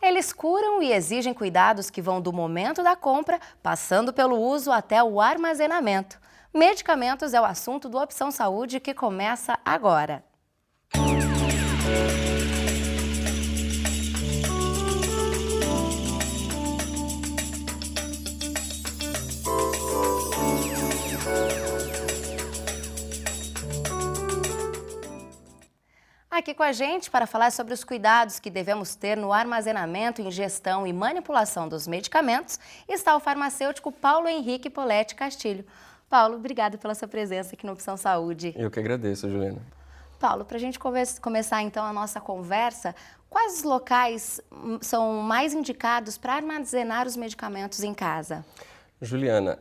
Eles curam e exigem cuidados que vão do momento da compra, passando pelo uso até o armazenamento. Medicamentos é o assunto do Opção Saúde que começa agora. Aqui com a gente para falar sobre os cuidados que devemos ter no armazenamento, ingestão e manipulação dos medicamentos está o farmacêutico Paulo Henrique Poletti Castilho. Paulo, obrigado pela sua presença aqui no Opção Saúde. Eu que agradeço, Juliana. Paulo, para a gente começar então a nossa conversa, quais os locais são mais indicados para armazenar os medicamentos em casa? Juliana,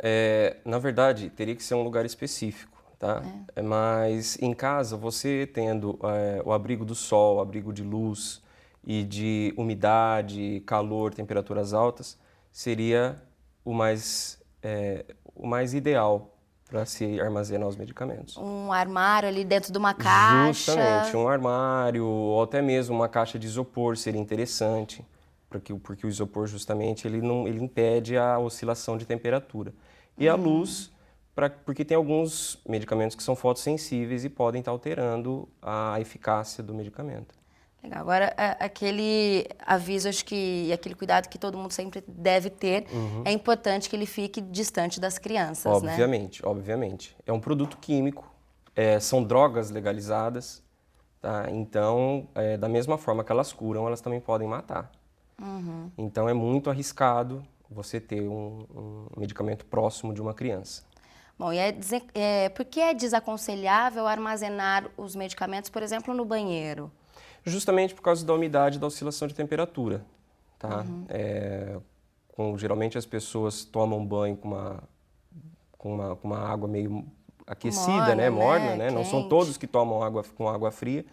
na verdade teria que ser um lugar específico. Tá? Mas em casa, você tendo o abrigo do sol, o abrigo de luz e de umidade, calor, temperaturas altas, seria o mais ideal para se armazenar os medicamentos. Um armário ali dentro de uma caixa? Justamente, um armário ou até mesmo uma caixa de isopor seria interessante, porque o isopor justamente ele impede a oscilação de temperatura. E a luz... porque tem alguns medicamentos que são fotossensíveis e podem estar alterando a eficácia do medicamento. Legal. Agora, aquele aviso, acho que aquele cuidado que todo mundo sempre deve ter, é importante que ele fique distante das crianças, obviamente, né? Obviamente. É um produto químico, são drogas legalizadas, tá? Então, da mesma forma que elas curam, elas também podem matar. Então, é muito arriscado você ter um medicamento próximo de uma criança. Bom, por que é desaconselhável armazenar os medicamentos, por exemplo, no banheiro? Justamente por causa da umidade e da oscilação de temperatura. Tá? Geralmente as pessoas tomam banho com uma água meio aquecida, morna, né? Não são todos que tomam água com água fria.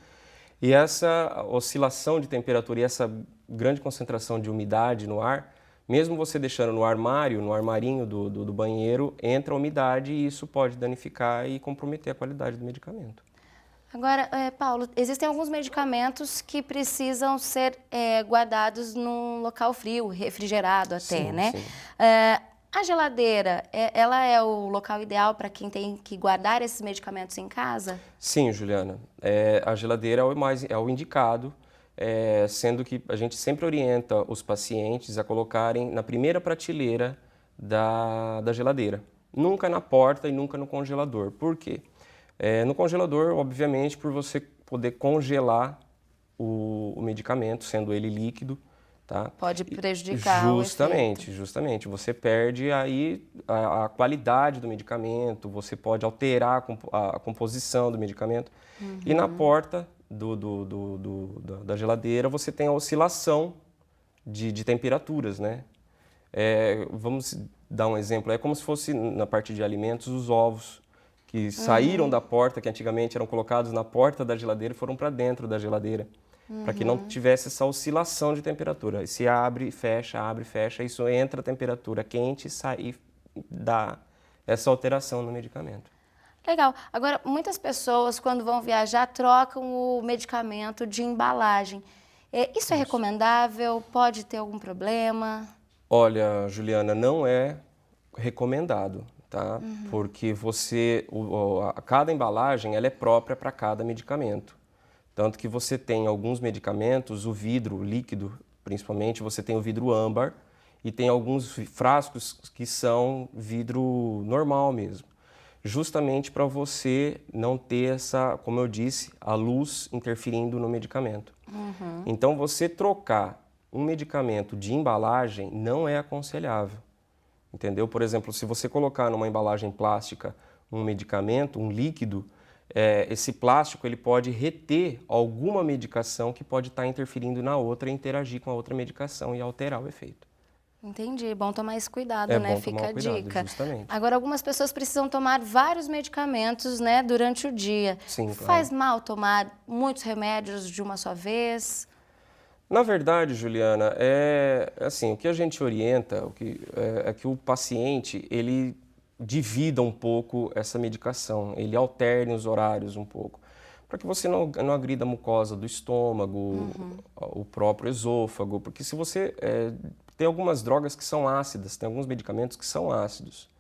E essa oscilação de temperatura e essa grande concentração de umidade no ar, mesmo você deixando no armarinho do banheiro, entra a umidade e isso pode danificar e comprometer a qualidade do medicamento. Agora, Paulo, existem alguns medicamentos que precisam ser guardados num local frio, refrigerado até, né? Sim. A geladeira, ela é o local ideal para quem tem que guardar esses medicamentos em casa? Sim, Juliana. A geladeira é o indicado. Sendo que a gente sempre orienta os pacientes a colocarem na primeira prateleira da geladeira. Nunca na porta e nunca no congelador. Por quê? No congelador, obviamente, por você poder congelar o medicamento, sendo ele líquido. Tá? Pode prejudicar o efeito. Justamente. Você perde aí a qualidade do medicamento, você pode alterar a composição do medicamento. E na porta da geladeira você tem a oscilação de temperaturas, né? Vamos dar um exemplo, é como se fosse na parte de alimentos os ovos que saíram da porta, que antigamente eram colocados na porta da geladeira e foram para dentro da geladeira, para que não tivesse essa oscilação de temperatura. Se abre, fecha, isso entra a temperatura quente e sai, dá essa alteração no medicamento. Legal. Agora, muitas pessoas, quando vão viajar, trocam o medicamento de embalagem. Isso é recomendável? Pode ter algum problema? Olha, Juliana, não é recomendado, tá? Porque cada embalagem ela é própria para cada medicamento. Tanto que você tem alguns medicamentos, o vidro líquido, principalmente, você tem o vidro âmbar e tem alguns frascos que são vidro normal mesmo. Justamente para você não ter essa, como eu disse, a luz interferindo no medicamento. Então, você trocar um medicamento de embalagem não é aconselhável, entendeu? Por exemplo, se você colocar numa embalagem plástica um medicamento, um líquido, esse plástico ele pode reter alguma medicação que pode estar interferindo na outra e interagir com a outra medicação e alterar o efeito. Entendi. É bom tomar esse cuidado, né? Fica a dica. Justamente. Agora, algumas pessoas precisam tomar vários medicamentos, né, durante o dia. Sim, claro. Faz mal tomar muitos remédios de uma só vez? Na verdade, Juliana, assim, o que a gente orienta é que o paciente ele divida um pouco essa medicação, ele alterne os horários um pouco. para que você não agrida a mucosa do estômago, o próprio esôfago, porque se você tem algumas drogas que são ácidas, tem alguns medicamentos que são ácidos,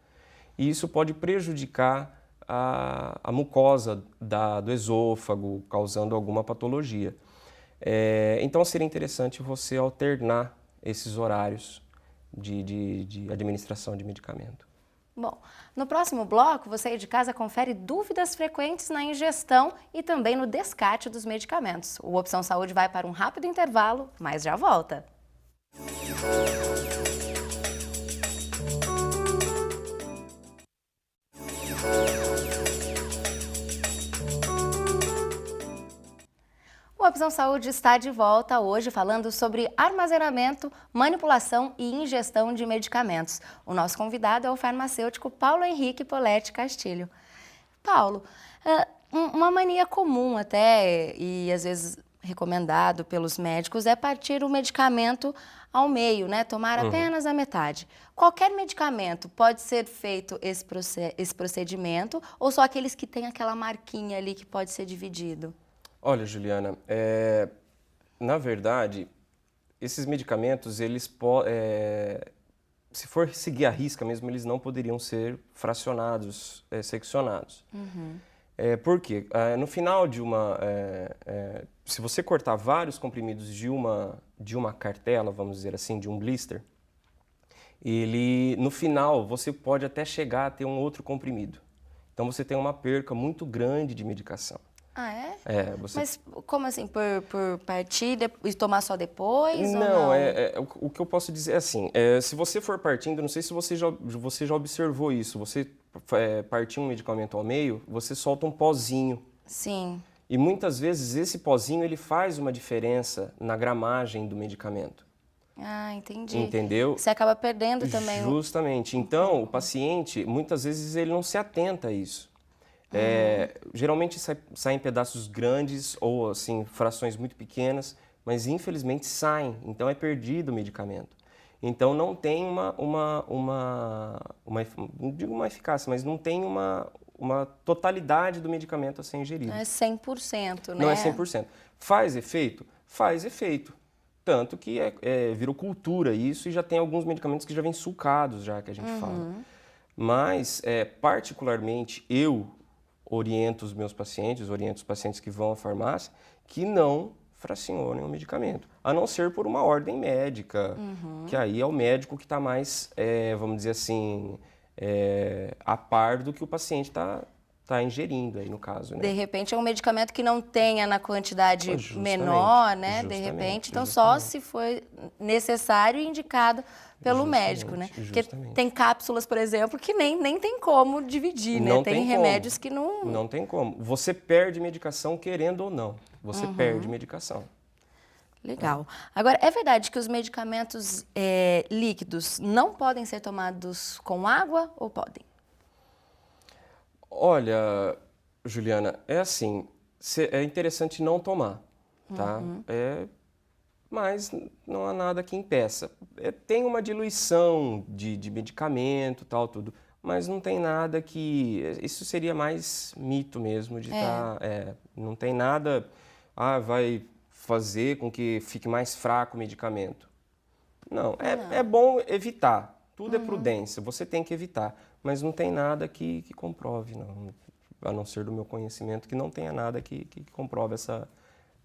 e isso pode prejudicar a mucosa do esôfago, causando alguma patologia. Então seria interessante você alternar esses horários de administração de medicamento. Bom, no próximo bloco, você aí de casa confere dúvidas frequentes na ingestão e também no descarte dos medicamentos. O Opção Saúde vai para um rápido intervalo, mas já volta. O Opção Saúde está de volta hoje falando sobre armazenamento, manipulação e ingestão de medicamentos. O nosso convidado é o farmacêutico Paulo Henrique Poletti Castilho. Paulo, uma mania comum até, e às vezes recomendado pelos médicos, é partir o medicamento ao meio, né? Tomar apenas a metade. Qualquer medicamento pode ser feito esse procedimento ou só aqueles que têm aquela marquinha ali que pode ser dividido? Olha, Juliana, na verdade, esses medicamentos, eles se for seguir a risca mesmo, eles não poderiam ser fracionados, seccionados. Por quê? No final de se você cortar vários comprimidos de uma cartela, vamos dizer assim, de um blister, no final, você pode até chegar a ter um outro comprimido. Então, você tem uma perca muito grande de medicação. Ah, é? Mas como assim? Por partir e tomar só depois? Não, ou não? O que eu posso dizer é assim, se você for partindo, não sei se você já observou isso, você partir um medicamento ao meio, você solta um pozinho. Sim. E muitas vezes esse pozinho ele faz uma diferença na gramagem do medicamento. Ah, entendi. Entendeu? Você acaba perdendo também. Justamente. Então, o paciente, muitas vezes, ele não se atenta a isso. Geralmente saem pedaços grandes ou assim frações muito pequenas, mas infelizmente saem, então é perdido o medicamento. Então não tem não digo uma eficácia, mas não tem uma totalidade do medicamento a ser ingerido. Não é 100%, né? Não é 100%. Faz efeito? Faz efeito. Tanto que virou cultura isso e já tem alguns medicamentos que já vêm sulcados, já que a gente fala. Mas, particularmente, eu oriento os meus pacientes, oriento os pacientes que vão à farmácia, que não fracionem o medicamento, a não ser por uma ordem médica, que aí é o médico que está mais, vamos dizer assim, a par do que o paciente está ingerindo aí no caso, né? De repente é um medicamento que não tenha na quantidade menor, né? De repente, então só se for necessário e indicado pelo médico, né? Porque tem cápsulas, por exemplo, que nem tem como dividir, né? Não tem remédios que não... Não tem como. Você perde medicação querendo ou não. Você perde medicação. Legal. Agora, é verdade que os medicamentos líquidos não podem ser tomados com água ou podem? Olha, Juliana, é assim, é interessante não tomar, tá? Mas não há nada que impeça. Tem uma diluição de medicamento, tal, tudo, mas não tem nada que... Isso seria mais mito mesmo, de estar... não tem nada... vai fazer com que fique mais fraco o medicamento. Não, é bom evitar. Tudo é prudência, você tem que evitar. Mas não tem nada que comprove, não. A não ser do meu conhecimento, que não tenha nada que comprove essa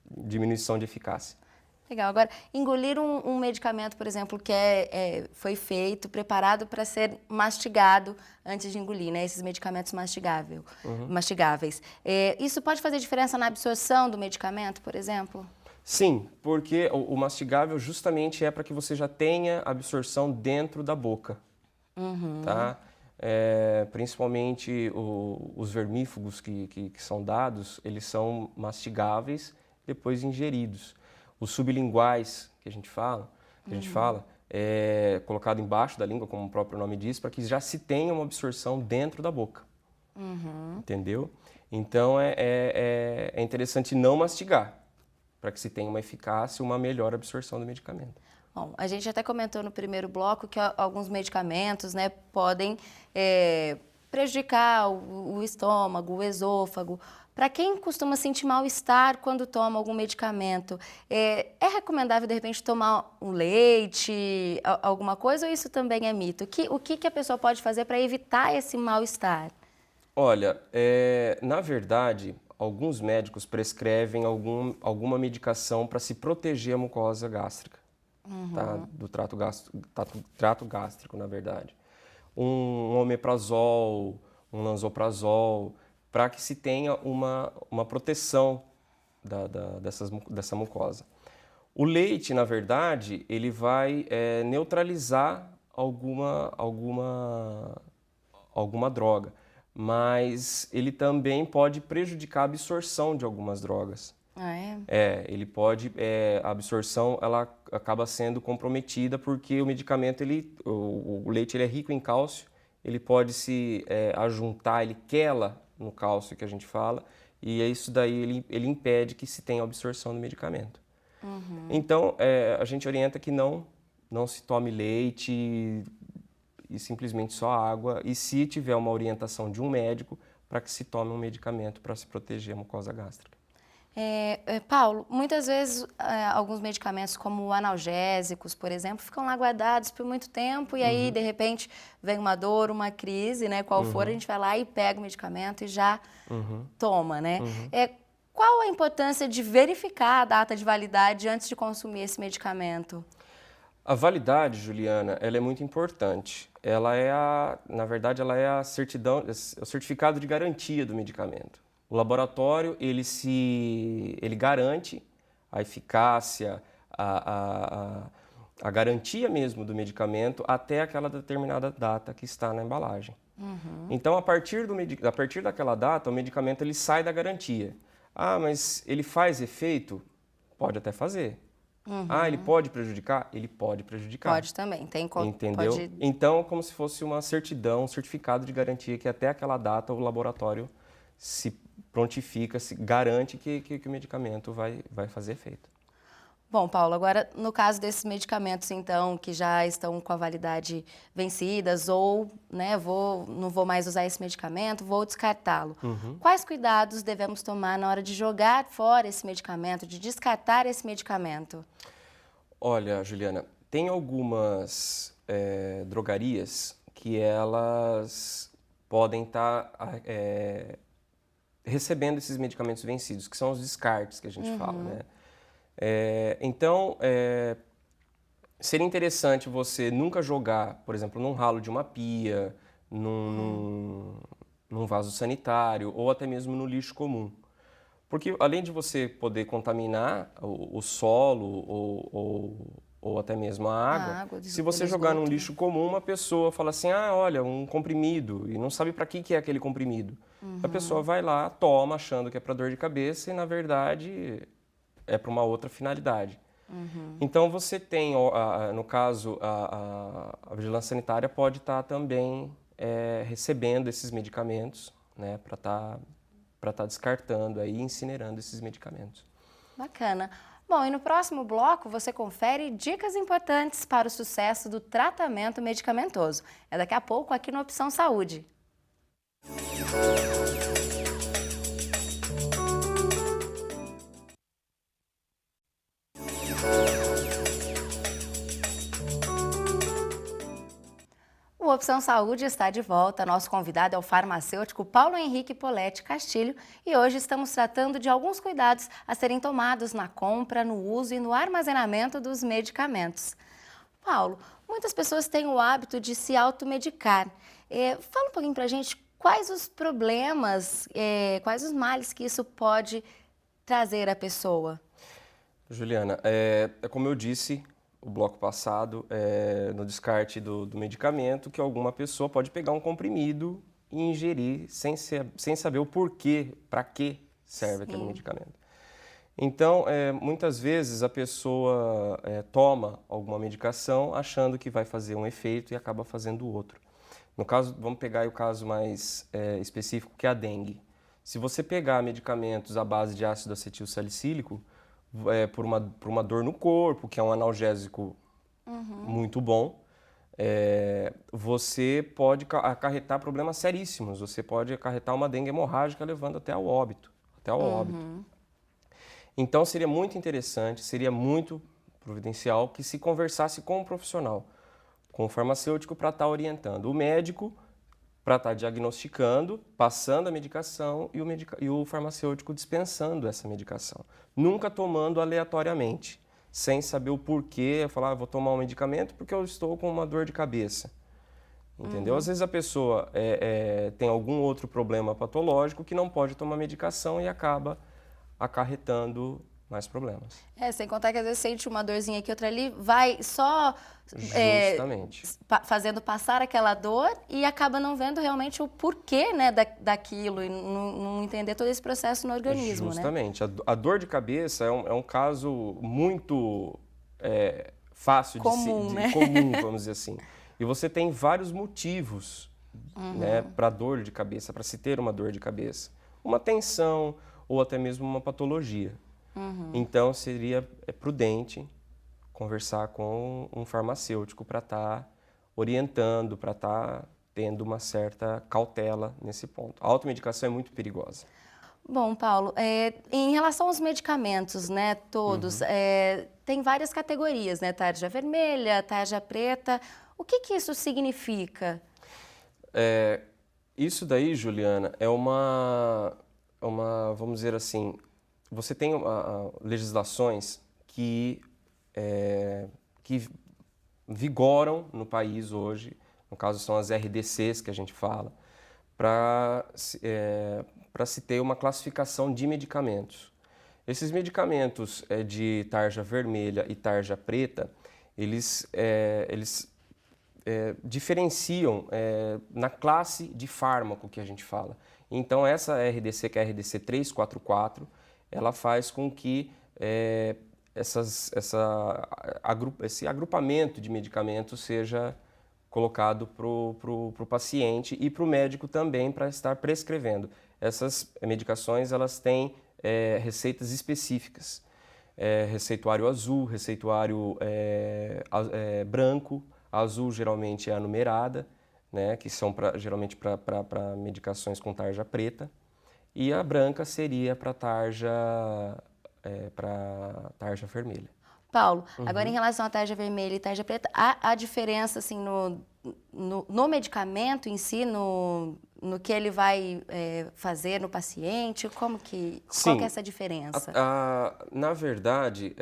diminuição de eficácia. Legal. Agora, engolir um medicamento, por exemplo, que foi feito, preparado para ser mastigado antes de engolir, né? Esses medicamentos mastigáveis. Isso pode fazer diferença na absorção do medicamento, por exemplo? Sim, porque o mastigável justamente é para que você já tenha absorção dentro da boca, tá? Principalmente os vermífugos que são dados, eles são mastigáveis depois ingeridos. Os sublinguais que a gente fala, é colocado embaixo da língua, como o próprio nome diz, para que já se tenha uma absorção dentro da boca. Entendeu? Então é interessante não mastigar, para que se tenha uma eficácia e uma melhor absorção do medicamento. Bom, a gente até comentou no primeiro bloco que alguns medicamentos, né, podem prejudicar o estômago, o esôfago. Para quem costuma sentir mal-estar quando toma algum medicamento, é recomendável, de repente, tomar um leite, alguma coisa, ou isso também é mito? O que a pessoa pode fazer para evitar esse mal-estar? Olha, na verdade, alguns médicos prescrevem alguma medicação para se proteger a mucosa gástrica, tá? Do trato gástrico, na verdade. Um omeprazol, um lanzoprazol, para que se tenha uma proteção dessa mucosa. O leite, na verdade, ele vai neutralizar alguma droga, mas ele também pode prejudicar a absorção de algumas drogas. Ah, é? A absorção ela acaba sendo comprometida porque o medicamento, o leite ele é rico em cálcio, ele pode se ajuntar, ele quela no cálcio que a gente fala, e é isso daí ele impede que se tenha absorção do medicamento. Então, a gente orienta que não se tome leite e simplesmente só água, e se tiver uma orientação de um médico, para que se tome um medicamento para se proteger a mucosa gástrica. Paulo, muitas vezes alguns medicamentos como analgésicos, por exemplo, ficam lá guardados por muito tempo e aí, de repente, vem uma dor, uma crise, né? Qual for, a gente vai lá e pega o medicamento e já toma, né? Qual a importância de verificar a data de validade antes de consumir esse medicamento? A validade, Juliana, ela é muito importante. Na verdade, ela é o certificado de garantia do medicamento. O laboratório, ele garante a eficácia, a garantia mesmo do medicamento até aquela determinada data que está na embalagem. Então, a partir daquela data, o medicamento ele sai da garantia. Ah, mas ele faz efeito? Pode até fazer. Ah, ele pode prejudicar? Ele pode prejudicar. Pode também, Entendeu? pode... Então, como se fosse uma certidão, um certificado de garantia que até aquela data o laboratório se prontifica, se garante que o medicamento vai fazer efeito. Bom, Paulo, agora no caso desses medicamentos, então, que já estão com a validade vencidas ou, né, não vou mais usar esse medicamento, vou descartá-lo. Quais cuidados devemos tomar na hora de jogar fora esse medicamento, de descartar esse medicamento? Olha, Juliana, tem algumas drogarias que elas podem estar recebendo esses medicamentos vencidos, que são os descartes que a gente fala, né? Então, seria interessante você nunca jogar, por exemplo, num ralo de uma pia, num vaso sanitário ou até mesmo no lixo comum. Porque além de você poder contaminar o solo ou até mesmo a água, se você jogar num lixo comum, uma pessoa fala assim, ah, olha, um comprimido, e não sabe para que é aquele comprimido. A pessoa vai lá, toma, achando que é para dor de cabeça e, na verdade, é para uma outra finalidade. Então, você tem, no caso, a vigilância sanitária pode estar também recebendo esses medicamentos, né, para estar descartando e incinerando esses medicamentos. Bacana. Bom, e no próximo bloco você confere dicas importantes para o sucesso do tratamento medicamentoso. É daqui a pouco aqui no Opção Saúde. O Opção Saúde está de volta. Nosso convidado é o farmacêutico Paulo Henrique Poletti Castilho e hoje estamos tratando de alguns cuidados a serem tomados na compra, no uso e no armazenamento dos medicamentos. Paulo, muitas pessoas têm o hábito de se automedicar. Fala um pouquinho pra gente quais os problemas, quais os males que isso pode trazer à pessoa. Juliana, como eu disse o bloco passado, no descarte do medicamento, que alguma pessoa pode pegar um comprimido e ingerir sem saber o porquê, para que serve aquele medicamento. Então, muitas vezes a pessoa toma alguma medicação achando que vai fazer um efeito e acaba fazendo outro. No caso, vamos pegar aí o caso mais específico, que é a dengue. Se você pegar medicamentos à base de ácido acetil salicílico, por uma dor no corpo, que é um analgésico muito bom, você pode acarretar problemas seríssimos. Você pode acarretar uma dengue hemorrágica levando até ao óbito. até ao óbito. Então, seria muito interessante, seria muito providencial que se conversasse com o profissional, com o farmacêutico para estar orientando, o médico para estar diagnosticando, passando a medicação e o farmacêutico dispensando essa medicação. Nunca tomando aleatoriamente, sem saber o porquê, falar, vou tomar um medicamento porque eu estou com uma dor de cabeça. Entendeu? Às vezes a pessoa tem algum outro problema patológico que não pode tomar medicação e acaba acarretando mais problemas. Sem contar que às vezes sente uma dorzinha aqui, outra ali, vai só Justamente. fazendo passar aquela dor e acaba não vendo realmente o porquê, né, daquilo e não entender todo esse processo no organismo, Justamente. Né? A dor de cabeça é um caso muito fácil comum, né? comum, vamos dizer assim. E você tem vários motivos né, para dor de cabeça, para se ter uma dor de cabeça. Uma tensão ou até mesmo uma patologia. Então, seria prudente conversar com um farmacêutico para estar orientando, para estar tendo uma certa cautela nesse ponto. A automedicação é muito perigosa. Bom, Paulo, em relação aos medicamentos, né, todos, tem várias categorias, né, tarja vermelha, tarja preta. O que isso significa? Isso daí, Juliana, é uma, vamos dizer assim, você tem legislações que vigoram no país hoje, no caso são as RDCs que a gente fala, para se ter uma classificação de medicamentos. Esses medicamentos de tarja vermelha e tarja preta, eles diferenciam na classe de fármaco que a gente fala. Então, essa RDC, que é a RDC 344, ela faz com que esse agrupamento de medicamentos seja colocado para o paciente e para o médico também para estar prescrevendo. Essas medicações elas têm receitas específicas, receituário azul, receituário branco. A azul geralmente é a numerada, né, que são geralmente para medicações com tarja preta, e a branca seria para tarja vermelha. Paulo, agora em relação à tarja vermelha e tarja preta, há diferença assim, no medicamento em si, no que ele vai fazer no paciente? Qual que é essa diferença? Na verdade,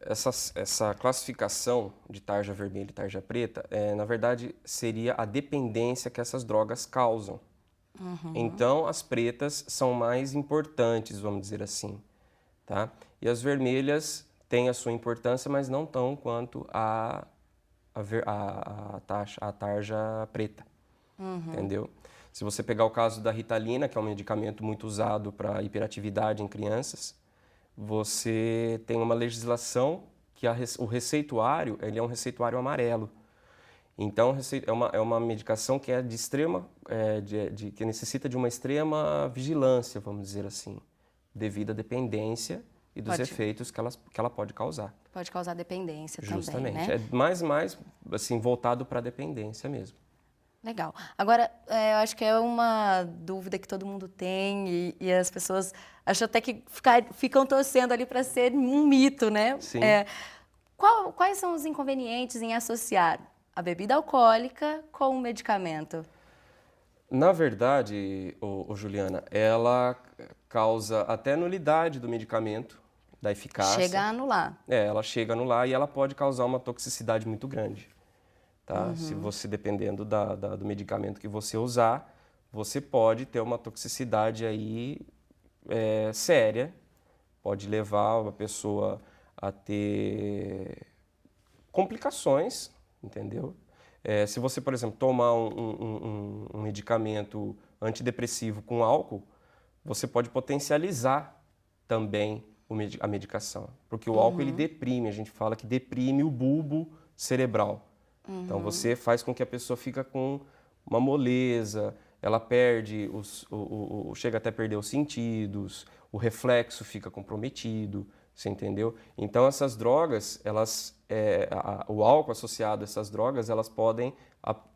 essa classificação de tarja vermelha e tarja preta, na verdade, seria a dependência que essas drogas causam. Então, as pretas são mais importantes, vamos dizer assim. Tá? E as vermelhas têm a sua importância, mas não tão quanto a tarja preta. Entendeu? Se você pegar o caso da Ritalina, que é um medicamento muito usado para hiperatividade em crianças, você tem uma legislação que o receituário ele é um receituário amarelo. Então, é uma medicação que é de extrema, que necessita de uma extrema vigilância, vamos dizer assim, devido à dependência e dos efeitos que ela pode causar. Pode causar dependência Justamente. também, né? É mais assim, voltado para a dependência mesmo. Legal. Agora, eu acho que é uma dúvida que todo mundo tem e as pessoas acham até que ficam torcendo ali para ser um mito, né? Sim. Quais são os inconvenientes em associar a bebida alcoólica com o medicamento? Na verdade, Juliana, ela causa até nulidade do medicamento, da eficácia. Chega a anular. Ela chega a anular e ela pode causar uma toxicidade muito grande. Tá? Se você, dependendo do medicamento que você usar, você pode ter uma toxicidade aí séria, pode levar a pessoa a ter complicações, entendeu? Se você, por exemplo, tomar um medicamento antidepressivo com álcool, você pode potencializar também a medicação, porque o álcool ele deprime, a gente fala que deprime o bulbo cerebral. Então, você faz com que a pessoa fica com uma moleza, ela perde, chega até a perder os sentidos, o reflexo fica comprometido, você entendeu? Então, essas drogas, o álcool associado a essas drogas, elas podem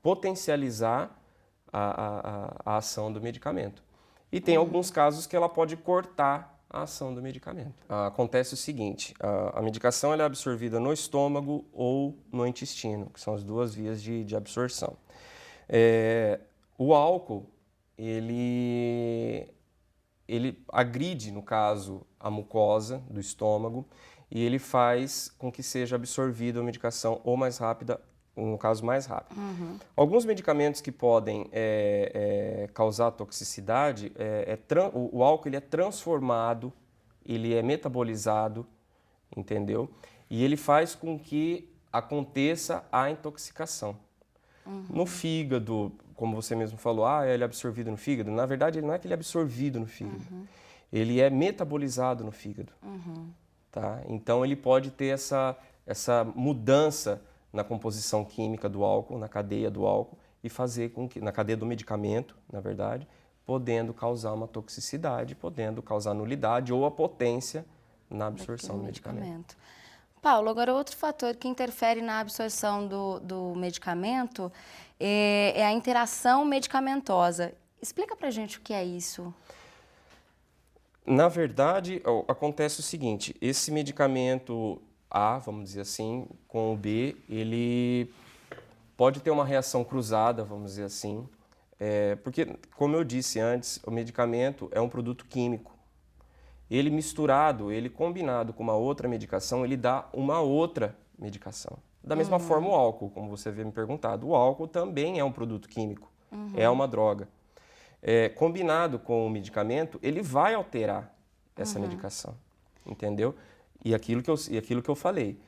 potencializar a ação do medicamento. e tem alguns casos que ela pode cortar a ação do medicamento. Acontece o seguinte, a medicação ela é absorvida no estômago ou no intestino, que são as duas vias de absorção. O álcool, ele agride, no caso, a mucosa do estômago e ele faz com que seja absorvida a medicação ou mais rápida, no caso mais rápido. Alguns medicamentos que podem causar toxicidade, o álcool ele é transformado, ele é metabolizado, entendeu? E ele faz com que aconteça a intoxicação. No fígado, como você mesmo falou, ele é absorvido no fígado. Na verdade, ele não é que ele é absorvido no fígado, ele é metabolizado no fígado. Tá? Então, ele pode ter essa mudança na composição química do álcool, na cadeia do álcool, e fazer com que, na cadeia do medicamento, na verdade, podendo causar uma toxicidade, podendo causar nulidade ou a potência na absorção do medicamento. Paulo, agora outro fator que interfere na absorção do medicamento é a interação medicamentosa. Explica pra gente o que é isso. Na verdade, acontece o seguinte, esse medicamento A, vamos dizer assim, com o B, ele pode ter uma reação cruzada, vamos dizer assim, porque, como eu disse antes, o medicamento é um produto químico. Ele misturado, ele combinado com uma outra medicação, ele dá uma outra medicação. Da mesma forma o álcool, como você havia me perguntado. O álcool também é um produto químico, é uma droga. Combinado com o medicamento, ele vai alterar essa medicação, entendeu? E aquilo que eu falei,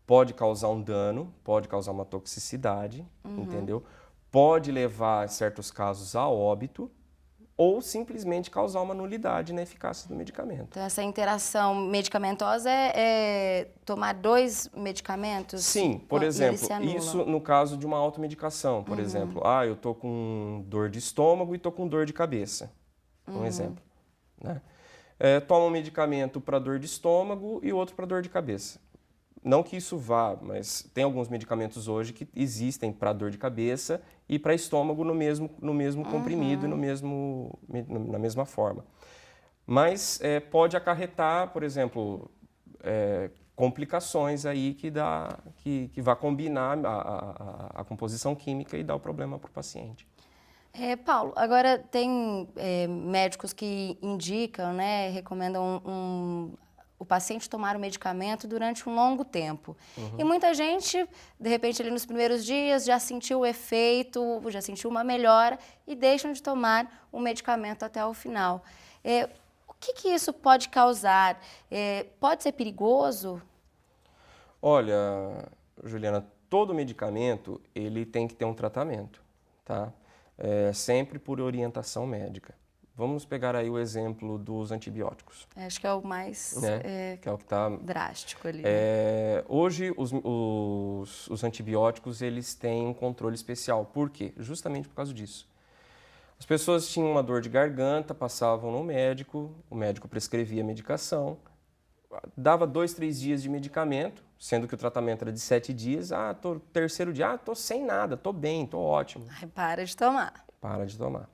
pode causar um dano, pode causar uma toxicidade, entendeu? Pode levar, em certos casos, a óbito, ou simplesmente causar uma nulidade na eficácia do medicamento. Então, essa interação medicamentosa é tomar 2 medicamentos? Sim, por exemplo, isso no caso de uma automedicação, por exemplo. Eu tô com dor de estômago e tô com dor de cabeça, um exemplo. Né? Toma um medicamento para dor de estômago e outro para dor de cabeça. Não que isso vá, mas tem alguns medicamentos hoje que existem para dor de cabeça e para estômago no mesmo comprimido e na mesma forma. Mas pode acarretar, por exemplo, complicações aí que vai combinar a composição química e dar o problema para o paciente. Paulo, agora tem médicos que indicam, né, recomendam o paciente tomar o medicamento durante um longo tempo. E muita gente, de repente, ali nos primeiros dias, já sentiu o efeito, já sentiu uma melhora e deixam de tomar o medicamento até o final. O que isso pode causar? Pode ser perigoso? Olha, Juliana, todo medicamento ele tem que ter um tratamento, tá? Sempre por orientação médica. Vamos pegar aí o exemplo dos antibióticos. Acho que é o mais que é o que tá, drástico ali. Hoje, os antibióticos eles têm um controle especial. Por quê? Justamente por causa disso. As pessoas tinham uma dor de garganta, passavam no médico, o médico prescrevia medicação, dava 2, 3 dias de medicamento, sendo que o tratamento era de 7 dias. Terceiro dia, tô sem nada, tô bem, tô ótimo. Aí para de tomar. Para de tomar.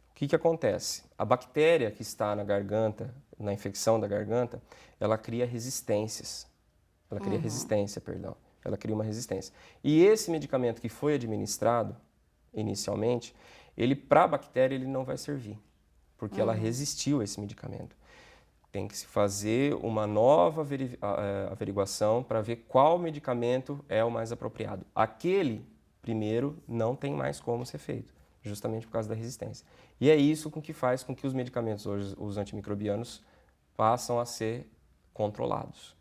O que acontece? A bactéria que está na garganta, na infecção da garganta, ela cria resistências. Ela cria resistência, perdão. Ela cria uma resistência. E esse medicamento que foi administrado inicialmente, ele para a bactéria ele não vai servir, porque ela resistiu a esse medicamento. Tem que se fazer uma nova averiguação para ver qual medicamento é o mais apropriado. Aquele primeiro não tem mais como ser feito, justamente por causa da resistência. E é isso que faz com que os medicamentos hoje, os antimicrobianos, passam a ser controlados,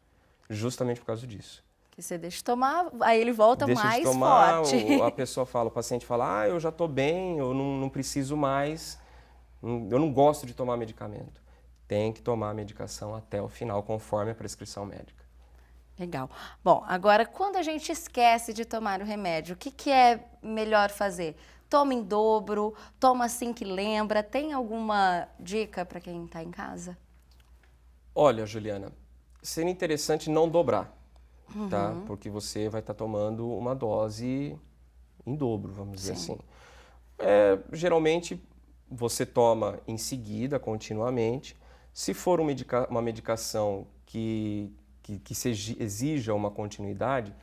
justamente por causa disso. Que você deixa de tomar, aí ele volta deixa mais de tomar, forte. A pessoa fala, o paciente fala, eu já estou bem, eu não preciso mais, eu não gosto de tomar medicamento. Tem que tomar a medicação até o final, conforme a prescrição médica. Legal. Bom, agora, quando a gente esquece de tomar o remédio, o que é melhor fazer? Toma em dobro, toma assim que lembra. Tem alguma dica para quem está em casa? Olha, Juliana, seria interessante não dobrar, tá? Porque você vai estar tomando uma dose em dobro, vamos dizer assim. Geralmente, você toma em seguida, continuamente. Se for uma medicação que exija uma continuidade,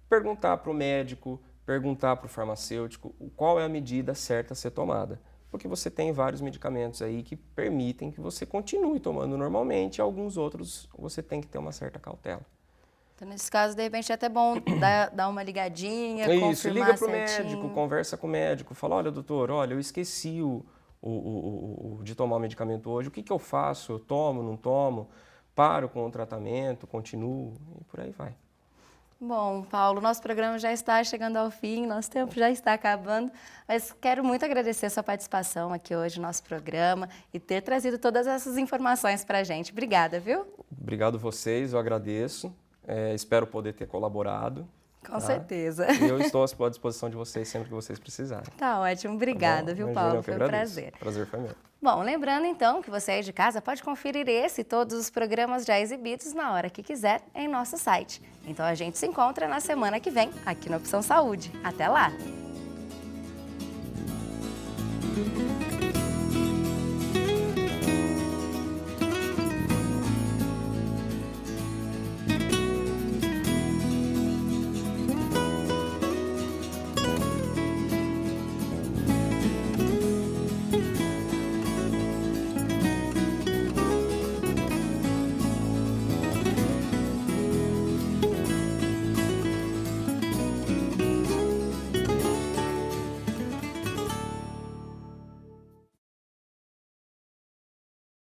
perguntar para o médico, perguntar para o farmacêutico qual é a medida certa a ser tomada. Porque você tem vários medicamentos aí que permitem que você continue tomando normalmente, e alguns outros você tem que ter uma certa cautela. Então, nesse caso, de repente, é até bom dar uma ligadinha, Isso, confirmar liga para o certinho. médico, conversa com o médico, fala, olha, doutor, olha, eu esqueci de tomar o medicamento hoje, o que eu faço? Eu tomo, não tomo? Paro com o tratamento, continuo e por aí vai. Bom, Paulo, nosso programa já está chegando ao fim, nosso tempo já está acabando, mas quero muito agradecer a sua participação aqui hoje no nosso programa e ter trazido todas essas informações para a gente. Obrigada, viu? Obrigado vocês, eu agradeço. Espero poder ter colaborado. Com certeza. E eu estou à disposição de vocês sempre que vocês precisarem. Tá ótimo, obrigada, viu, Paulo? Foi um prazer. Prazer foi meu. Bom, lembrando então que você aí de casa pode conferir esse e todos os programas já exibidos na hora que quiser em nosso site. Então a gente se encontra na semana que vem aqui no Opção Saúde. Até lá!